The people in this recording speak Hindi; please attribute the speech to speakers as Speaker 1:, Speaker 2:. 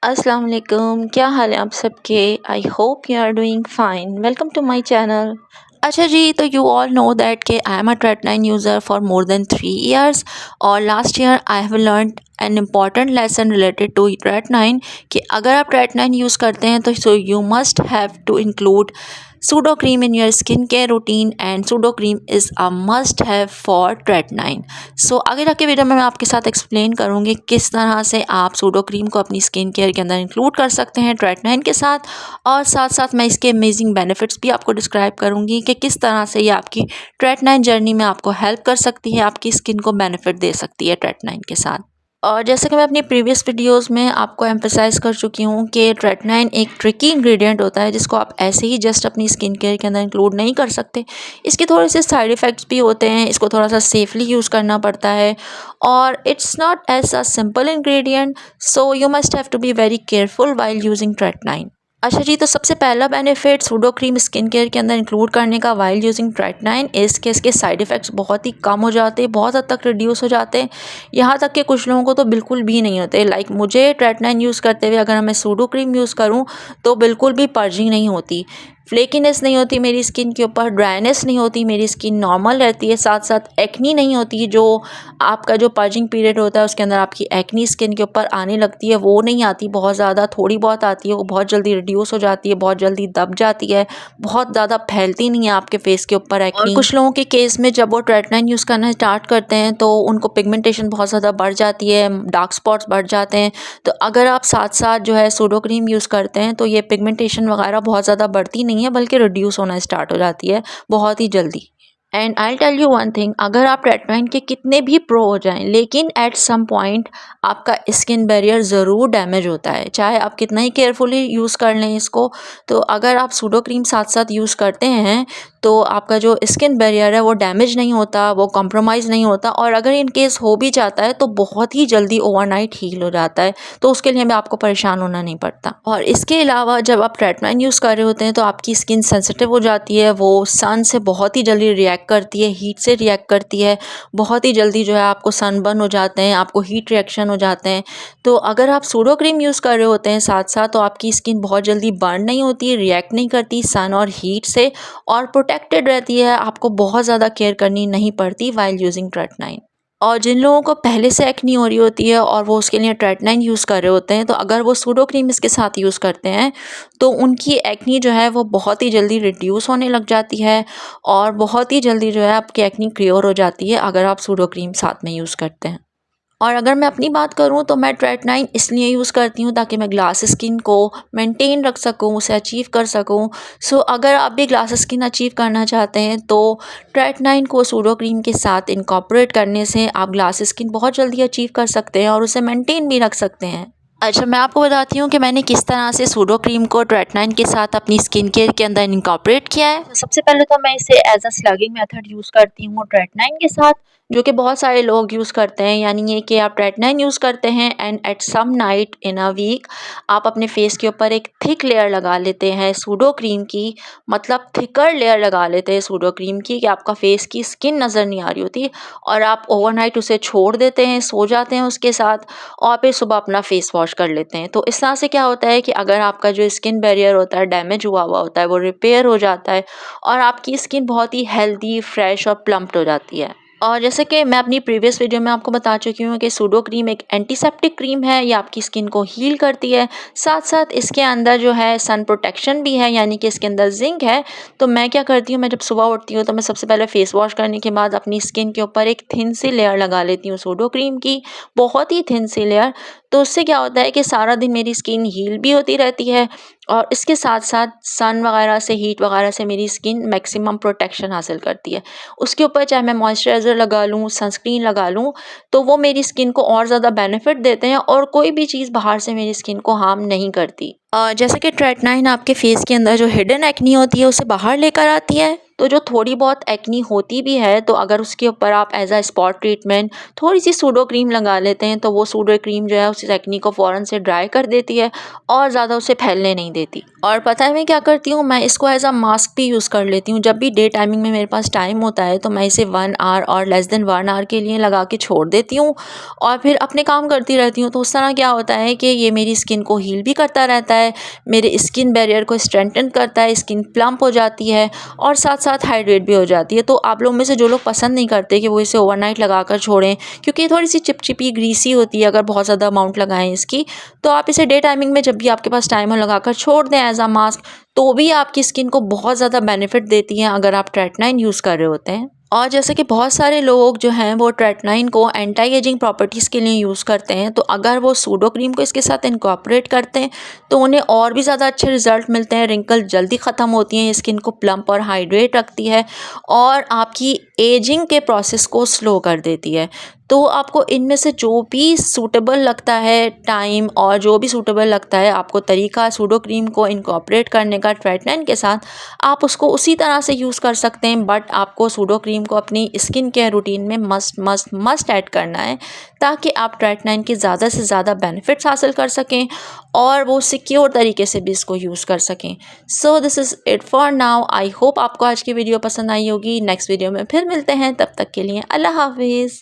Speaker 1: अस्सलाम वालेकुम, क्या हाल है आप सबके? I hope you are doing fine. Welcome to my channel. अच्छा जी, तो यू ऑल नो दैट कि I am a tretinoin user for more than 3 years और last year I have learned an important lesson related to tretinoin कि अगर आप ट्रेटनाइन यूज़ करते हैं तो so you must have to include Sudocrem in your skin care routine and Sudocrem is a must have for tretinoin. So आगे जाके वीडियो में मैं आपके साथ एक्सप्लेन करूँगी किस तरह से आप सूडो क्रीम को अपनी स्किन केयर के अंदर इंक्लूड कर सकते हैं ट्रेटनाइन के साथ, और साथ साथ मैं इसके अमेजिंग बेनिफिट्स भी आपको डिस्क्राइब करूँगी कि किस तरह से ये आपकी ट्रेटनाइन जर्नी में आपको हेल्प कर सकती है, आपकी स्किन को बेनिफिट दे सकती है ट्रेटनाइन के साथ। और जैसे कि मैं अपनी प्रीवियस वीडियोस में आपको एम्फेसाइज़ कर चुकी हूँ कि ट्रेटनाइन एक ट्रिकी इंग्रेडिएंट होता है जिसको आप ऐसे ही जस्ट अपनी स्किन केयर के अंदर इंक्लूड नहीं कर सकते। इसके थोड़े से साइड इफ़ेक्ट्स भी होते हैं, इसको थोड़ा सा सेफली यूज़ करना पड़ता है और it's not as a simple ingredient, so you must have to be very careful while using tretinoin. अच्छा जी, तो सबसे पहला benefit Sudocrem skin care के अंदर इंक्लूड करने का वाइल यूजिंग ट्रेटनाइन इस के इसके साइड इफ़ेक्ट्स बहुत ही कम हो जाते हैं, बहुत हद तक रिड्यूस हो जाते हैं। यहाँ तक कि कुछ लोगों को तो बिल्कुल भी नहीं होते। लाइक मुझे ट्रेटनाइन यूज़ करते हुए अगर मैं सूडो क्रीम यूज़ करूँ तो बिल्कुल भी पर्जिंग नहीं होती, फ्लेकीनेस नहीं होती मेरी स्किन के ऊपर, ड्राइनेस नहीं होती, मेरी स्किन नॉर्मल रहती है। साथ साथ एक्नी नहीं होती, जो आपका जो पर्जिंग पीरियड होता है उसके अंदर आपकी एक्नी स्किन के ऊपर आने लगती है, वो नहीं आती। बहुत ज़्यादा थोड़ी बहुत आती है, वो बहुत जल्दी रिड्यूस हो जाती है, बहुत जल्दी दब जाती है, बहुत ज़्यादा फैलती नहीं है आपके फेस के ऊपर एक्नी। और कुछ लोगों के केस में जब वो ट्रेटनाइन यूज़ करना स्टार्ट करते हैं तो उनको पिगमेंटेशन बहुत ज़्यादा बढ़ जाती है, डार्क स्पॉट्स बढ़ जाते हैं। तो अगर आप साथ साथ जो है सूडो क्रीम यूज़ करते हैं तो ये पिगमेंटेशन वगैरह बहुत ज़्यादा बढ़ती नहीं है, बल्कि रिड्यूस होना स्टार्ट हो जाती है बहुत ही जल्दी। And I tell you one thing, अगर आप ट्रेटनाइन के कितने भी प्रो हो जाएं लेकिन एट सम पॉइंट आपका स्किन बैरियर ज़रूर डैमेज होता है, चाहे आप कितना ही केयरफुली यूज़ कर लें इसको। तो अगर आप सूडो क्रीम साथ साथ यूज़ करते हैं तो आपका जो स्किन बैरियर है वो डैमेज नहीं होता, वो कॉम्प्रोमाइज़ नहीं होता, और अगर इन केस हो भी जाता है तो बहुत ही जल्दी ओवरनाइट हील हो जाता है। तो उसके लिए भी आपको परेशान होना नहीं पड़ता। और इसके अलावा जब आप ट्रेटनाइन यूज़ कर रहे होते हैं तो आपकी स्किन सेंसिटिव हो जाती है, वो सन से बहुत ही जल्दी रिएक्ट करती है, हीट से रिएक्ट करती है, बहुत ही जल्दी जो है आपको सनबर्न हो जाते हैं, आपको हीट रिएक्शन हो जाते हैं। तो अगर आप सूडो क्रीम यूज़ कर रहे होते हैं साथ साथ तो आपकी स्किन बहुत जल्दी बर्न नहीं होती, रिएक्ट नहीं करती सन और हीट से, और प्रोटेक्टेड रहती है, आपको बहुत ज़्यादा केयर करनी नहीं पड़ती व्हाइल यूजिंग ट्रेटनाइन। और जिन लोगों को पहले से एक्नी हो रही होती है और वो उसके लिए ट्रेटनाइन यूज़ कर रहे होते हैं तो अगर वो सूडो क्रीम इसके साथ यूज़ करते हैं तो उनकी एक्नी जो है वो बहुत ही जल्दी रिड्यूस होने लग जाती है, और बहुत ही जल्दी जो है आपकी एक्नी क्लियर हो जाती है अगर आप सूडो क्रीम साथ में यूज़ करते हैं। और अगर मैं अपनी बात करूँ तो मैं ट्रेटनाइन इसलिए यूज़ करती हूँ ताकि मैं ग्लास स्किन को मेंटेन रख सकूँ, उसे अचीव कर सकूँ। सो अगर आप भी ग्लास स्किन अचीव करना चाहते हैं तो ट्रेटनाइन को सूडो क्रीम के साथ इनकॉर्पोरेट करने से आप ग्लास स्किन बहुत जल्दी अचीव कर सकते हैं और उसे मेंटेन भी रख सकते हैं। अच्छा, मैं आपको बताती हूँ कि मैंने किस तरह से सूडो क्रीम को ट्रेटनाइन के साथ अपनी स्किन केयर के अंदर इनकॉर्पोरेट किया है। तो सबसे पहले तो मैं इसे as a slugging method use करती हूँ ट्रेटनाइन के साथ, जो कि बहुत सारे लोग यूज़ करते हैं। यानी ये कि आप ट्रेटनाइन यूज़ करते हैं and at some night in a week आप अपने फेस के ऊपर एक थिक लेयर लगा लेते हैं सूडो क्रीम की, मतलब थिकर लेयर लगा लेते हैं सूडो क्रीम की कि आपका फेस की स्किन नज़र नहीं आ रही होती, और आप ओवरनाइट उसे छोड़ देते हैं, सो जाते हैं उसके साथ, और फिर सुबह अपना फेस वॉश कर लेते हैं। तो इस तरह से क्या होता है कि अगर आपका जो स्किन बैरियर होता है डैमेज हुआ हुआ होता है वो रिपेयर हो जाता है, और आपकी स्किन बहुत ही हेल्दी, फ्रेश और प्लम्प्ड हो जाती है। और जैसे कि मैं अपनी प्रीवियस वीडियो में आपको बता चुकी हूँ कि सूडो क्रीम एक एंटीसेप्टिक क्रीम है, ये आपकी स्किन को हील करती है। साथ साथ इसके अंदर जो है सन प्रोटेक्शन भी है, यानी कि इसके अंदर जिंक है। तो मैं क्या करती हूँ, मैं जब सुबह उठती हूँ तो मैं सबसे पहले फेस वॉश करने के बाद अपनी स्किन के ऊपर एक थिन सी लेयर लगा लेती हूँ सूडो क्रीम की, बहुत ही थिन सी लेयर। तो उससे क्या होता है कि सारा दिन मेरी स्किन हील भी होती रहती है, और इसके साथ साथ सन वगैरह से, हीट वगैरह से मेरी स्किन मैक्सिमम प्रोटेक्शन हासिल करती है। उसके ऊपर चाहे मैं मॉइस्चराइज़र लगा लूँ, सनस्क्रीन लगा लूँ, तो वो मेरी स्किन को और ज़्यादा बेनिफिट देते हैं, और कोई भी चीज़ बाहर से मेरी स्किन को हार्म नहीं करती। जैसे कि ट्रेटनाइन आपके फेस के अंदर जो हिडन एक्नी होती है उसे बाहर लेकर आती है, तो जो थोड़ी बहुत एक्नी होती भी है तो अगर उसके ऊपर आप एज अ स्पॉट ट्रीटमेंट थोड़ी सी सूडो क्रीम लगा लेते हैं तो वो सूडो क्रीम जो है उस एक्नी को फ़ौरन से ड्राई कर देती है और ज़्यादा उसे फैलने नहीं देती। और पता है मैं क्या करती हूँ, मैं इसको एज अ मास्क भी यूज़ कर लेती हूँ। जब भी डे टाइमिंग में मेरे पास टाइम होता है तो मैं इसे 1 आवर और लेस देन 1 आवर के लिए लगा के छोड़ देती हूँ और फिर अपने काम करती रहती हूँ। तो उस तरह क्या होता है कि ये मेरी स्किन को हील भी करता रहता है, मेरे स्किन बैरियर को स्ट्रेंथन करता है, स्किन प्लम्प हो जाती है और साथ साथ हाइड्रेट भी हो जाती है। तो आप लोग में से जो लोग पसंद नहीं करते कि वो इसे ओवरनाइट लगा कर छोड़ें, क्योंकि ये थोड़ी सी चिपचिपी ग्रीसी होती है अगर बहुत ज़्यादा अमाउंट लगाएं इसकी, तो आप इसे डे टाइमिंग में जब भी आपके पास टाइम हो लगाकर छोड़ दें एज अ मास्क, तो भी आपकी स्किन को बहुत ज़्यादा बेनिफिट देती हैं अगर आप ट्रेटनाइन यूज़ कर रहे होते हैं। और जैसे कि बहुत सारे लोग जो हैं वो ट्रेटनाइन को एंटी एजिंग प्रॉपर्टीज़ के लिए यूज़ करते हैं, तो अगर वो सूडो क्रीम को इसके साथ इनकॉर्पोरेट करते हैं तो उन्हें और भी ज़्यादा अच्छे रिजल्ट मिलते हैं। रिंकल जल्दी ख़त्म होती हैं, स्किन को प्लम्प और हाइड्रेट रखती है और आपकी एजिंग के प्रोसेस को स्लो कर देती है। तो आपको इनमें से जो भी सूटेबल लगता है टाइम और जो भी सूटेबल लगता है आपको तरीका सूडो क्रीम को इनकॉर्पोरेट करने का ट्रेटनाइन के साथ, आप उसको उसी तरह से यूज़ कर सकते हैं। बट आपको सूडो क्रीम को अपनी स्किन केयर रूटीन में मस्ट मस्ट मस्ट ऐड करना है ताकि आप ट्रेटनाइन के ज़्यादा से ज़्यादा बेनिफिट्स हासिल कर सकें और वो सिक्योर तरीके से भी इसको यूज़ कर सकें। So this is it for now. I hope आपको आज की वीडियो पसंद आई होगी। नेक्स्ट वीडियो में फिर मिलते हैं, तब तक के लिए अल्लाह हाफिज़।